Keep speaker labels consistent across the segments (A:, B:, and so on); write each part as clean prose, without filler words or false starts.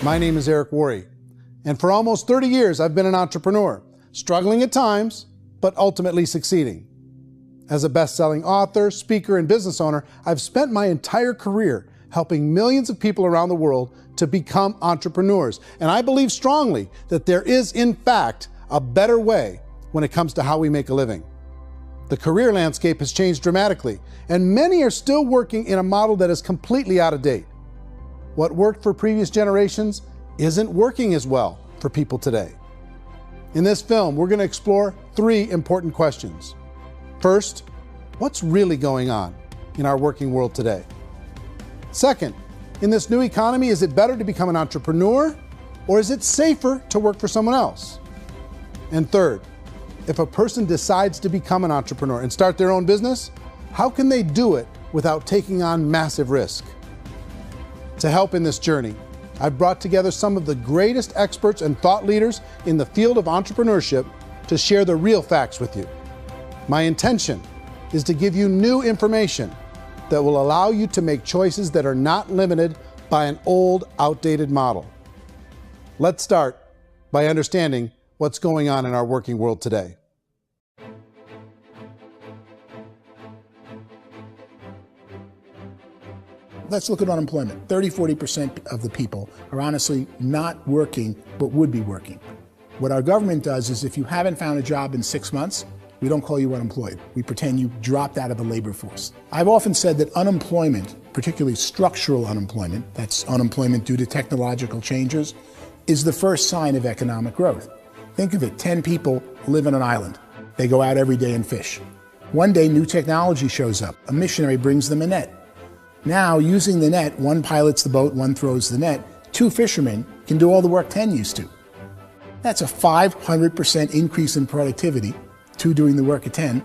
A: My name is Eric Worre, and for almost 30 years I've been an entrepreneur, struggling at times, but ultimately succeeding. As a best-selling author, speaker, and business owner, I've spent my entire career helping millions of people around the world to become entrepreneurs. And I believe strongly that there is, in fact, a better way when it comes to how we make a living. The career landscape has changed dramatically, and many are still working in a model that is completely out of date. What worked for previous generations isn't working as well for people today. In this film, we're going to explore 3 important questions. First, what's really going on in our working world today? Second, in this new economy, is it better to become an entrepreneur, or is it safer to work for someone else? And third, if a person decides to become an entrepreneur and start their own business, how can they do it without taking on massive risk? To help in this journey, I've brought together some of the greatest experts and thought leaders in the field of entrepreneurship to share the real facts with you. My intention is to give you new information that will allow you to make choices that are not limited by an old, outdated model. Let's start by understanding what's going on in our working world today.
B: Let's look at unemployment. 30–40% of the people are honestly not working, but would be working. What our government does is if you haven't found a job in 6 months, we don't call you unemployed. We pretend you dropped out of the labor force. I've often said that unemployment, particularly structural unemployment, that's unemployment due to technological changes, is the first sign of economic growth. Think of it, 10 people live on an island. They go out every day and fish. One day, new technology shows up. A missionary brings them a net. Now, using the net, one pilots the boat, one throws the net. 2 fishermen can do all the work 10 used to. That's a 500% increase in productivity, 2 doing the work of 10,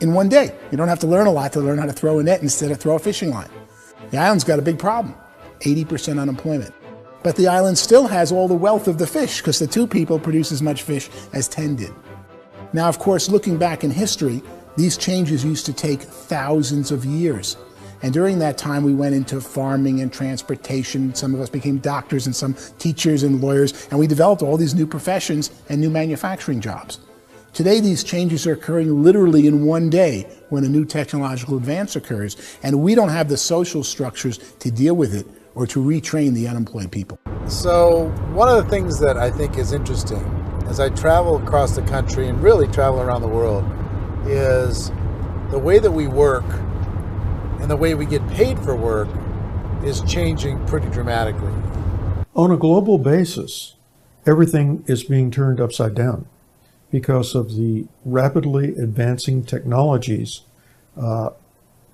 B: in one day. You don't have to learn a lot to learn how to throw a net instead of throw a fishing line. The island's got a big problem, 80% unemployment. But the island still has all the wealth of the fish because the 2 people produce as much fish as 10 did. Now, of course, looking back in history, these changes used to take thousands of years. And during that time, we went into farming and transportation. Some of us became doctors and some teachers and lawyers, and we developed all these new professions and new manufacturing jobs. Today, these changes are occurring literally in one day when a new technological advance occurs, and we don't have the social structures to deal with it or to retrain the unemployed people.
A: So one of the things that I think is interesting as I travel across the country and really travel around the world is the way that we work and the way we get paid for work is changing pretty dramatically.
C: On a global basis, everything is being turned upside down because of the rapidly advancing technologies.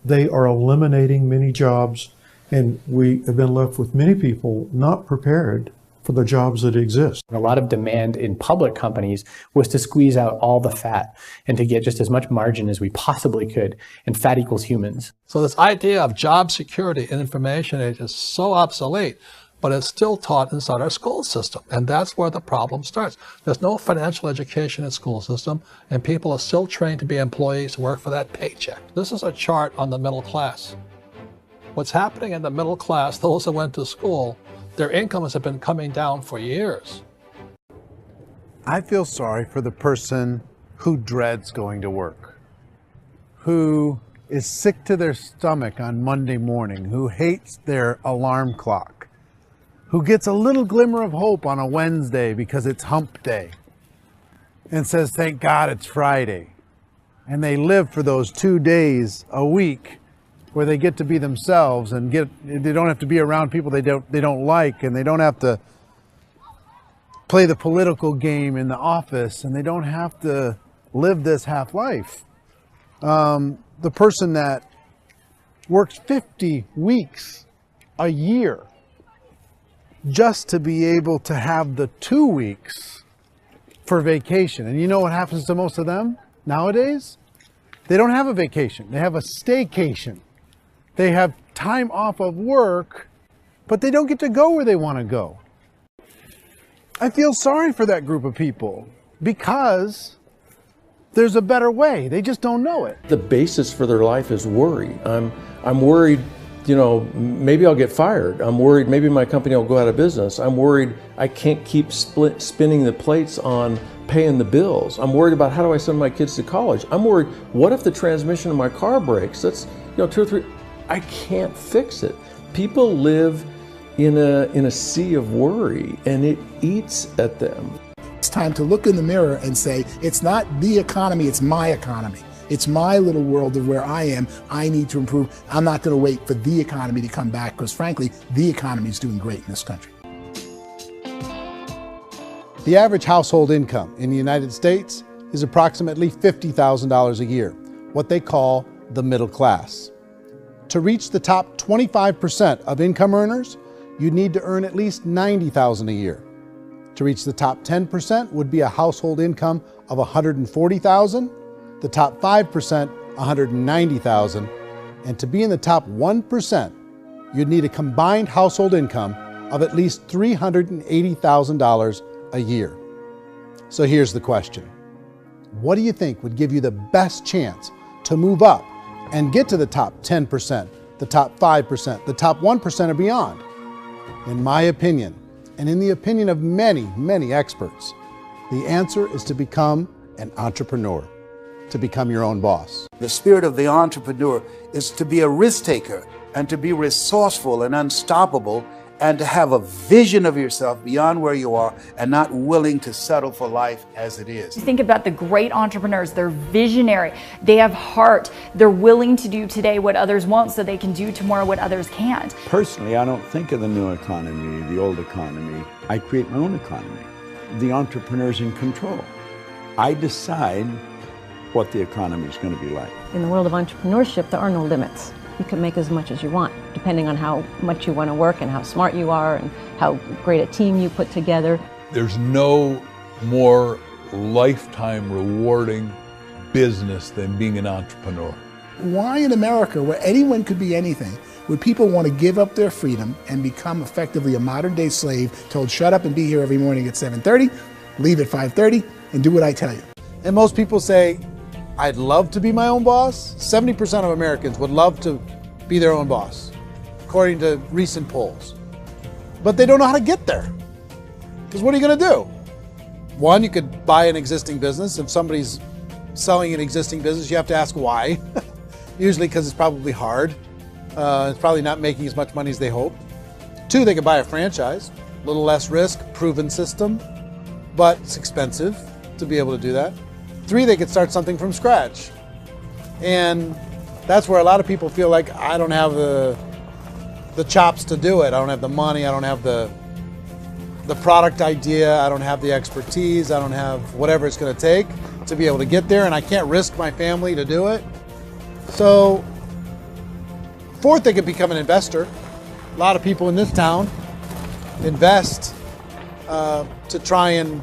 C: They are eliminating many jobs, and we have been left with many people not prepared for the jobs that exist.
D: A lot of demand in public companies was to squeeze out all the fat and to get just as much margin as we possibly could, and fat equals humans.
E: So this idea of job security in information age is so obsolete, but it's still taught inside our school system, and that's where the problem starts. There's no financial education in the school system, and people are still trained to be employees who work for that paycheck. This is a chart on the middle class. What's happening in the middle class, those that went to school, their incomes have been coming down for years.
A: I feel sorry for the person who dreads going to work, who is sick to their stomach on Monday morning, who hates their alarm clock, who gets a little glimmer of hope on a Wednesday because it's hump day and says, thank God it's Friday. And they live for those 2 days a week where they get to be themselves and they don't have to be around people they don't like, and they don't have to play the political game in the office, and they don't have to live this half life. The person that works 50 weeks a year just to be able to have the 2 weeks for vacation. And you know what happens to most of them nowadays? They don't have a vacation. They have a staycation. They have time off of work, but they don't get to go where they want to go. I feel sorry for that group of people because there's a better way. They just don't know it.
F: The basis for their life is worry. I'm worried you know, maybe I'll get fired. I'm worried maybe my company will go out of business. I'm worried I can't keep spinning the plates on paying the bills. I'm worried about how do I send my kids to college. I'm worried, what if the transmission of my car breaks? That's, you know, 2 or 3, I can't fix it. People live in a sea of worry, and it eats at them.
B: It's time to look in the mirror and say, it's not the economy, it's my economy. It's my little world of where I am. I need to improve. I'm not going to wait for the economy to come back, because frankly, the economy is doing great in this country.
A: The average household income in the United States is approximately $50,000 a year, what they call the middle class. To reach the top 25% of income earners, you need to earn at least $90,000 a year. To reach the top 10% would be a household income of $140,000, the top 5%, $190,000, and to be in the top 1%, you'd need a combined household income of at least $380,000 a year. So here's the question. What do you think would give you the best chance to move up and get to the top 10%, the top 5%, the top 1% or beyond? In my opinion, and in the opinion of many, many experts, the answer is to become an entrepreneur, to become your own boss.
G: The spirit of the entrepreneur is to be a risk taker and to be resourceful and unstoppable, and to have a vision of yourself beyond where you are and not willing to settle for life as it is.
H: Think about the great entrepreneurs. They're visionary. They have heart. They're willing to do today what others won't so they can do tomorrow what others can't.
I: Personally, I don't think of the new economy, the old economy. I create my own economy. The entrepreneur's in control. I decide what the economy is going to be like.
J: In the world of entrepreneurship, there are no limits. You can make as much as you want, depending on how much you want to work and how smart you are and how great a team you put together.
K: There's no more lifetime rewarding business than being an entrepreneur.
B: Why in America, where anyone could be anything, would people want to give up their freedom and become effectively a modern-day slave, told shut up and be here every morning at 7:30, leave at 5:30, and do what I tell you?
A: And most people say, I'd love to be my own boss. 70% of Americans would love to be their own boss, according to recent polls. But they don't know how to get there. Because what are you going to do? One, you could buy an existing business. If somebody's selling an existing business, you have to ask why. Usually because it's probably hard. It's probably not making as much money as they hope. Two, they could buy a franchise. A little less risk, proven system, but it's expensive to be able to do that. Three, they could start something from scratch. And that's where a lot of people feel like, I don't have the chops to do it. I don't have the money. I don't have the product idea. I don't have the expertise. I don't have whatever it's going to take to be able to get there. And I can't risk my family to do it. So fourth, they could become an investor. A lot of people in this town invest to try and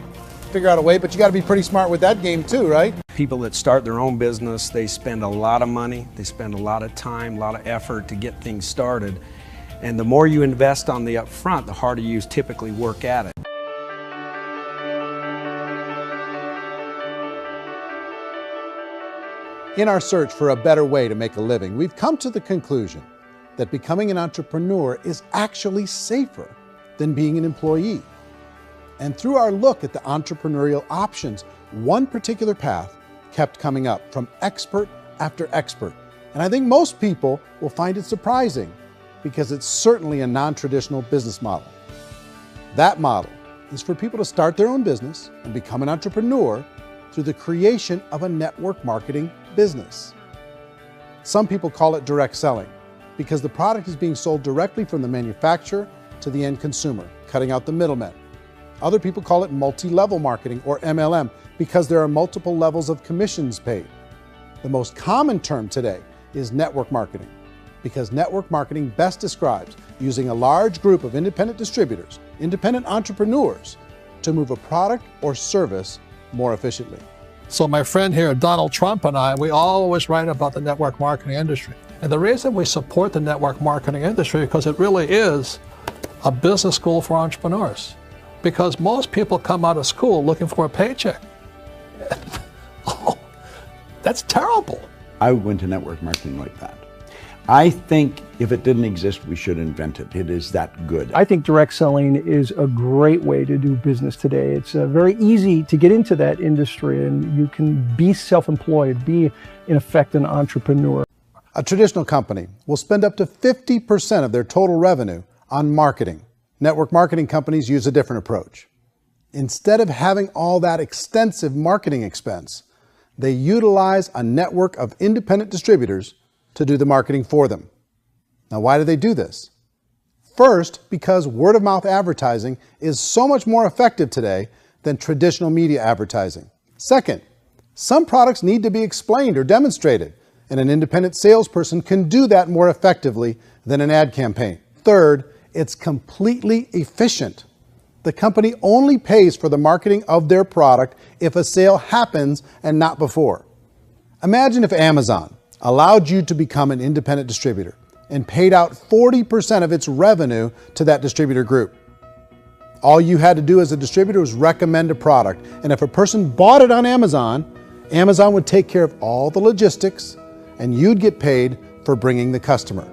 A: figure out a way, but you got to be pretty smart with that game too, right?
L: People that start their own business, they spend a lot of money, they spend a lot of time, a lot of effort to get things started. And the more you invest on the upfront, the harder you typically work at it.
A: In our search for a better way to make a living, we've come to the conclusion that becoming an entrepreneur is actually safer than being an employee. And through our look at the entrepreneurial options, one particular path kept coming up from expert after expert. And I think most people will find it surprising because it's certainly a non-traditional business model. That model is for people to start their own business and become an entrepreneur through the creation of a network marketing business. Some people call it direct selling because the product is being sold directly from the manufacturer to the end consumer, cutting out the middlemen. Other people call it multi-level marketing, or MLM, because there are multiple levels of commissions paid. The most common term today is network marketing, because network marketing best describes using a large group of independent distributors, independent entrepreneurs, to move a product or service more efficiently.
E: So my friend here, Donald Trump, and I, we always write about the network marketing industry. And the reason we support the network marketing industry is because it really is a business school for entrepreneurs. Because most people come out of school looking for a paycheck. Oh, that's terrible.
I: I went to network marketing like that. I think If it didn't exist, we should invent it. It is that good.
M: I think direct selling is a great way to do business today. It's very easy to get into that industry, and you can be self-employed, be in effect an entrepreneur.
A: A traditional company will spend up to 50% of their total revenue on marketing. Network marketing companies use a different approach. Instead of having all that extensive marketing expense, they utilize a network of independent distributors to do the marketing for them. Now, why do they do this? First, because word-of-mouth advertising is so much more effective today than traditional media advertising. Second, some products need to be explained or demonstrated, and an independent salesperson can do that more effectively than an ad campaign. Third, it's completely efficient. The company only pays for the marketing of their product if a sale happens and not before. Imagine if Amazon allowed you to become an independent distributor and paid out 40% of its revenue to that distributor group. All you had to do as a distributor was recommend a product, and if a person bought it on Amazon, Amazon would take care of all the logistics, and you'd get paid for bringing the customer.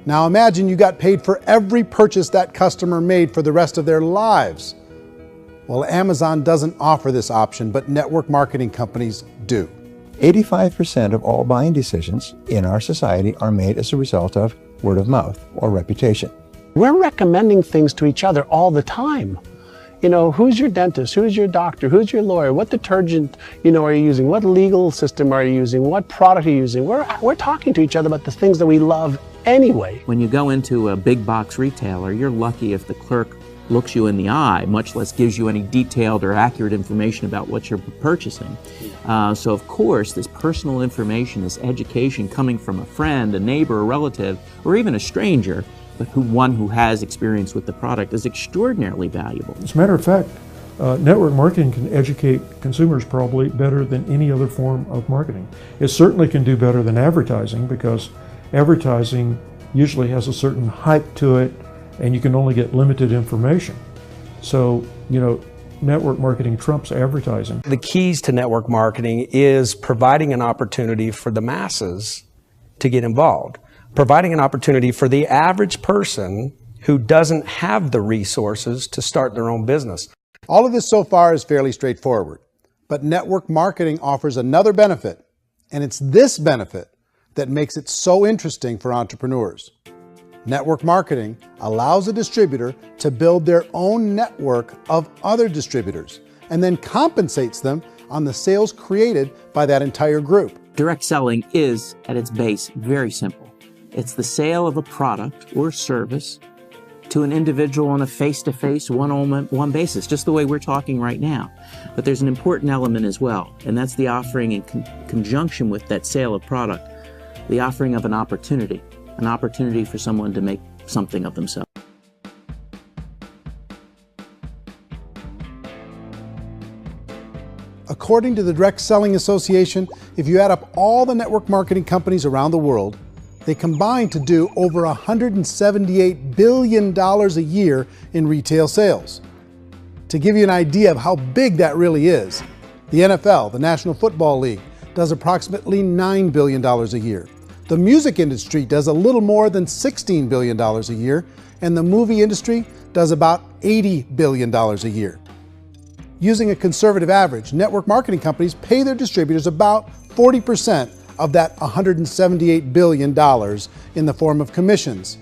A: Now imagine you got paid for every purchase that customer made for the rest of their lives. Well, Amazon doesn't offer this option, but network marketing companies do.
N: 85% of all buying decisions in our society are made as a result of word of mouth or reputation.
O: We're recommending things to each other all the time. You know, who's your dentist? Who's your doctor? Who's your lawyer? What detergent, are you using? What legal system are you using? What product are you using? We're talking to each other about the things that we love anyway.
P: When you go into a big box retailer, you're lucky if the clerk looks you in the eye, much less gives you any detailed or accurate information about what you're purchasing. So of course, this personal information, this education coming from a friend, a neighbor, a relative, or even a stranger, but one who has experience with the product is extraordinarily valuable.
C: As a matter of fact, network marketing can educate consumers probably better than any other form of marketing. It certainly can do better than advertising, because advertising usually has a certain hype to it, and you can only get limited information. So, network marketing trumps advertising.
L: The keys to network marketing is providing an opportunity for the masses to get involved, providing an opportunity for the average person who doesn't have the resources to start their own business.
A: All of this so far is fairly straightforward, but network marketing offers another benefit, and it's this benefit that makes it so interesting for entrepreneurs. Network marketing allows a distributor to build their own network of other distributors and then compensates them on the sales created by that entire group.
P: Direct selling is, at its base, very simple. It's the sale of a product or service to an individual on a face-to-face, one-on-one basis, just the way we're talking right now. But there's an important element as well, and that's the offering in conjunction with that sale of product, the offering of an opportunity for someone to make something of themselves.
A: According to the Direct Selling Association, if you add up all the network marketing companies around the world, they combine to do over $178 billion a year in retail sales. To give you an idea of how big that really is, the NFL, the National Football League, does approximately $9 billion a year. The music industry does a little more than $16 billion a year, and the movie industry does about $80 billion a year. Using a conservative average, network marketing companies pay their distributors about 40% of that $178 billion in the form of commissions,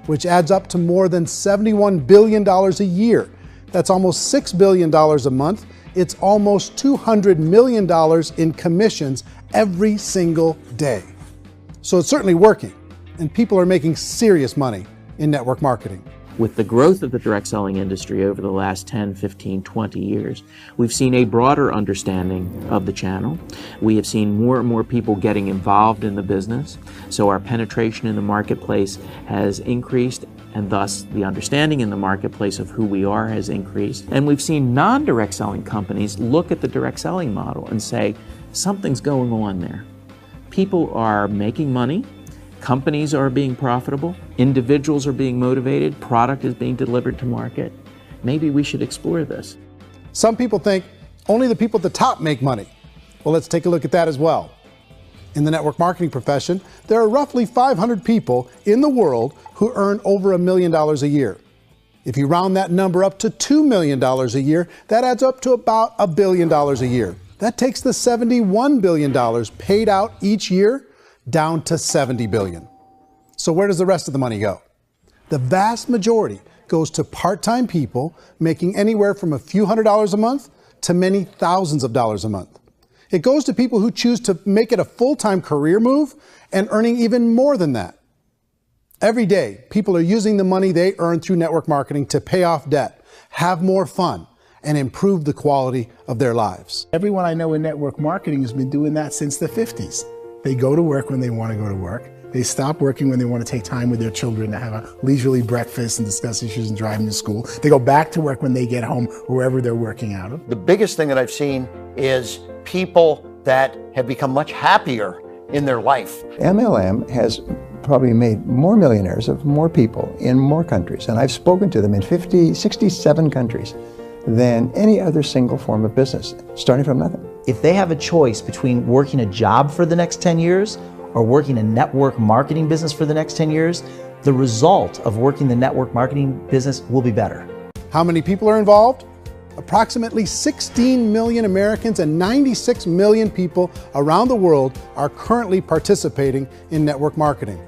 A: which adds up to more than $71 billion a year. That's almost $6 billion a month. It's almost $200 million in commissions every single day. So it's certainly working, and people are making serious money in network marketing.
P: With the growth of the direct selling industry over the last 10, 15, 20 years, we've seen a broader understanding of the channel. We have seen more and more people getting involved in the business, so our penetration in the marketplace has increased, and thus the understanding in the marketplace of who we are has increased. And we've seen non-direct selling companies look at the direct selling model and say, something's going on there. People are making money, companies are being profitable, individuals are being motivated, product is being delivered to market. Maybe we should explore this.
A: Some people think only the people at the top make money. Well, let's take a look at that as well. In the network marketing profession, there are roughly 500 people in the world who earn over $1 million a year. If you round that number up to $2 million a year, that adds up to about $1 billion a year. That takes the $71 billion paid out each year down to $70 billion. So where does the rest of the money go? The vast majority goes to part-time people making anywhere from a few $100s a month to many thousands of dollars a month. It goes to people who choose to make it a full-time career move and earning even more than that. Every day, people are using the money they earn through network marketing to pay off debt, have more fun, and improve the quality of their lives.
B: Everyone I know in network marketing has been doing that since the 50s. They go to work when they want to go to work. They stop working when they want to take time with their children to have a leisurely breakfast and discuss issues and driving to school. They go back to work when they get home, wherever they're working out of.
Q: The biggest thing that I've seen is people that have become much happier in their life.
N: MLM has probably made more millionaires of more people in more countries, and I've spoken to them in 67 countries, than any other single form of business, starting from nothing.
R: If they have a choice between working a job for the next 10 years or working a network marketing business for the next 10 years, the result of working the network marketing business will be better.
A: How many people are involved? Approximately 16 million Americans and 96 million people around the world are currently participating in network marketing.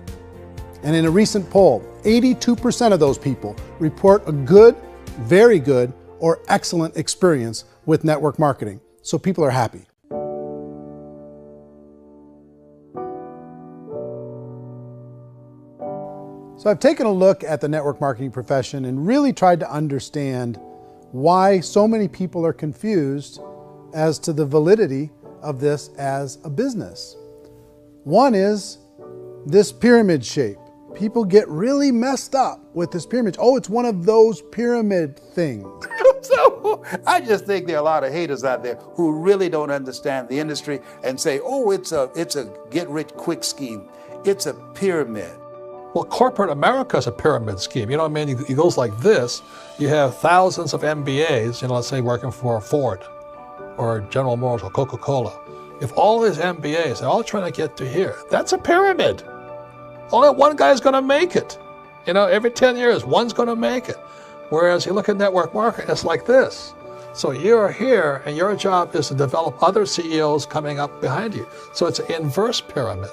A: And in a recent poll, 82% of those people report a good, very good, or excellent experience with network marketing. So people are happy. So I've taken a look at the network marketing profession and really tried to understand why so many people are confused as to the validity of this as a business. One is this pyramid shape. People get really messed up with this pyramid. Oh, it's one of those pyramid things.
G: So I just think there are a lot of haters out there who really don't understand the industry and say, oh, it's a get-rich-quick scheme. It's a pyramid.
E: Well, corporate America is a pyramid scheme. You know what I mean? It goes like this. You have thousands of MBAs, let's say working for Ford or General Motors or Coca-Cola. If all these MBAs are all trying to get to here, that's a pyramid. Only one guy's going to make it. Every 10 years, one's going to make it. Whereas you look at network marketing, it's like this. So you're here, and your job is to develop other CEOs coming up behind you. So it's an inverse pyramid.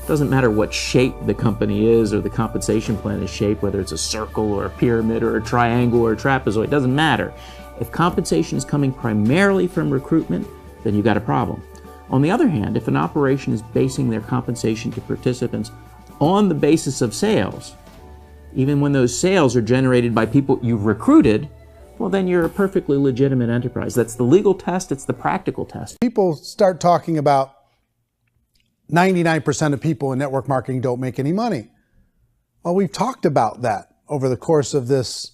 P: Doesn't matter what shape the company is or the compensation plan is shaped, whether it's a circle or a pyramid or a triangle or a trapezoid, it doesn't matter. If compensation is coming primarily from recruitment, then you've got a problem. On the other hand, if an operation is basing their compensation to participants on the basis of sales, even when those sales are generated by people you've recruited, well, then you're a perfectly legitimate enterprise. That's the legal test, it's the practical test.
A: People start talking about 99% of people in network marketing don't make any money. Well, we've talked about that over the course of this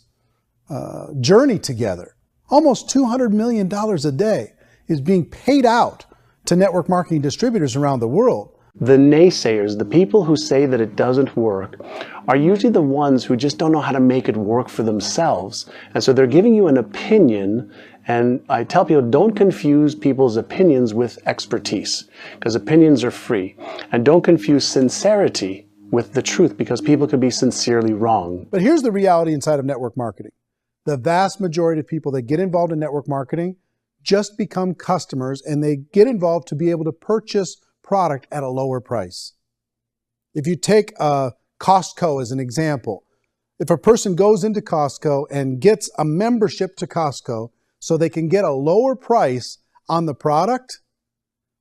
A: journey together. Almost $200 million a day is being paid out to network marketing distributors around the world.
O: The naysayers, the people who say that it doesn't work, are usually the ones who just don't know how to make it work for themselves. And so they're giving you an opinion, and I tell people, don't confuse people's opinions with expertise, because opinions are free. And don't confuse sincerity with the truth, because people could be sincerely wrong.
A: But here's the reality inside of network marketing. The vast majority of people that get involved in network marketing just become customers, and they get involved to be able to purchase product at a lower price. If you take Costco as an example, if a person goes into Costco and gets a membership to Costco so they can get a lower price on the product,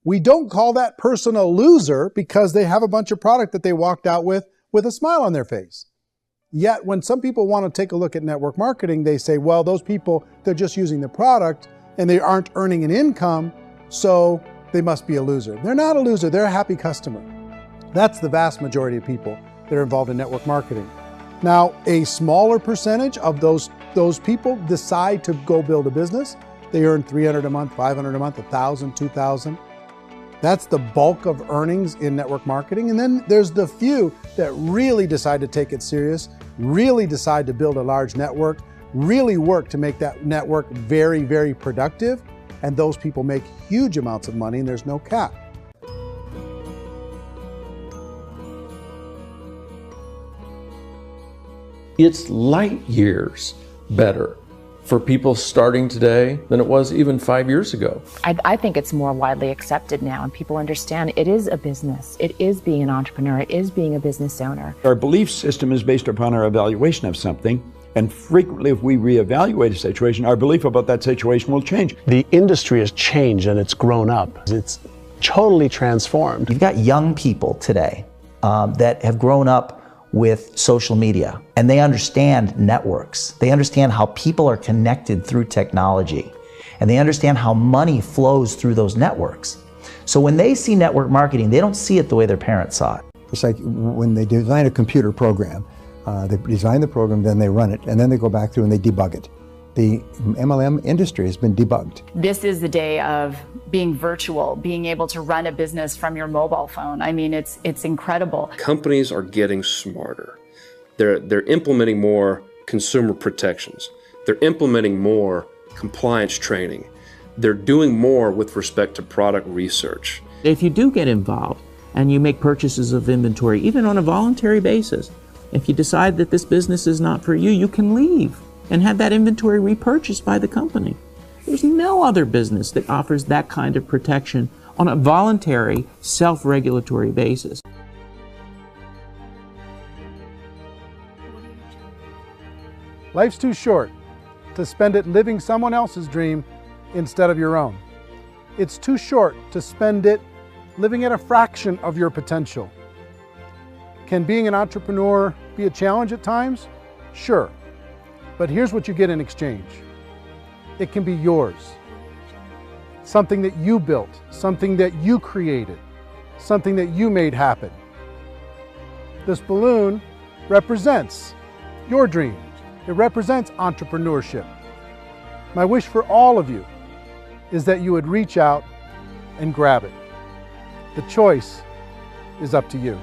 A: we don't call that person a loser because they have a bunch of product that they walked out with a smile on their face. Yet when some people want to take a look at network marketing, they say, well, those people, they're just using the product and they aren't earning an income, so they must be a loser. They're not a loser, they're a happy customer. That's the vast majority of people that are involved in network marketing. Now, a smaller percentage of those people decide to go build a business. They earn $300 a month, $500 a month, $1,000, $2,000. That's the bulk of earnings in network marketing. And then there's the few that really decide to take it serious, really decide to build a large network, really work to make that network very, very productive. And those people make huge amounts of money and there's no cap.
F: It's light years better for people starting today than it was even 5 years ago.
S: I think it's more widely accepted now, and people understand it is a business. It is being an entrepreneur. It is being a business owner.
I: Our belief system is based upon our evaluation of something. And frequently, if we reevaluate a situation, our belief about that situation will change.
O: The industry has changed and it's grown up. It's totally transformed.
R: You've got young people today that have grown up with social media, and they understand networks. They understand how people are connected through technology, and they understand how money flows through those networks. So when they see network marketing, they don't see it the way their parents saw it.
N: It's like when they design a computer program, they design the program, then they run it, and then they go back through and they debug it. The MLM industry has been debugged.
H: This is the day of being virtual, being able to run a business from your mobile phone. I mean, it's incredible.
T: Companies are getting smarter. They're implementing more consumer protections. They're implementing more compliance training. They're doing more with respect to product research.
P: If you do get involved and you make purchases of inventory, even on a voluntary basis, if you decide that this business is not for you, you can leave and have that inventory repurchased by the company. There's no other business that offers that kind of protection on a voluntary, self-regulatory basis.
A: Life's too short to spend it living someone else's dream instead of your own. It's too short to spend it living at a fraction of your potential. Can being an entrepreneur be a challenge at times? Sure. But here's what you get in exchange. It can be yours. Something that you built, something that you created, something that you made happen. This balloon represents your dream. It represents entrepreneurship. My wish for all of you is that you would reach out and grab it. The choice is up to you.